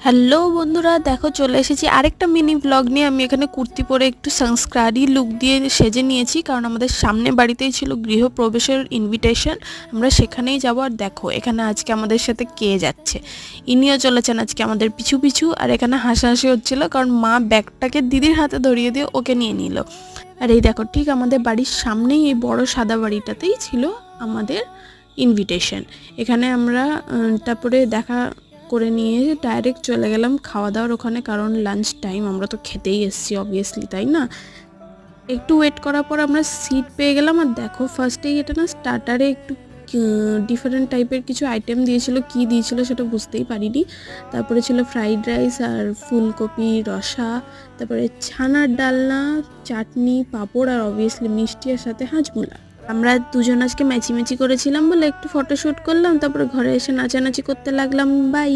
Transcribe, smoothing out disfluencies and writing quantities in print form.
Hello বন্ধুরা, দেখো চলে এসেছি আরেকটা মিনি ব্লগ নিয়ে। আমি এখানে কুর্তি পরে একটু সংস্কারি লুক দিয়ে সেজে নিয়েছি, কারণ আমাদের সামনে বাড়িতেই ছিল গৃহপ্রবেশের ইনভিটেশন। আমরা সেখানেই যাবো। আর দেখো এখানে আজকে আমাদের সাথে কে যাচ্ছে, ইনিও চলেছেন আজকে আমাদের পিছু পিছু। আর এখানে হাসাহাসি হচ্ছিল, কারণ মা ব্যাগটাকে দিদির হাতে ধরিয়ে দিয়ে ওকে নিয়ে নিল। আর এই দেখো ঠিক আমাদের বাড়ির সামনেই এই বড় সাদা বাড়িটাতেই ছিল আমাদের ইনভিটেশন। এখানে আমরা তারপরে দেখা করে নিয়ে ডাইরেক্ট চলে গেলাম খাওয়া দাওয়ার ওখানে, কারণ লাঞ্চ টাইম, আমরা তো খেতেই এসেছি অবভিয়াসলি, তাই না? একটু ওয়েট করার পর আমরা সিট পেয়ে গেলাম। আর দেখো ফার্স্টেই এটা না স্টার্টারে একটু ডিফারেন্ট টাইপের কিছু আইটেম দিয়েছিল, কি দিয়েছিল সেটা বুঝতেই পারিনি। তারপরে ছিল ফ্রাইড রাইস আর ফুলকপি রসা, তারপরে ছানার ডালনা, চাটনি, পাঁপড় আর অবভিয়াসলি মিষ্টি, আর সাথে হাজমোলা। আমরা দুজন আজকে ম্যাচিম্যাচি করেছিলাম বলে একটু ফটোশ্যুট করলাম, তারপরে ঘরে এসে নাচানাচি করতে লাগলাম। বাই।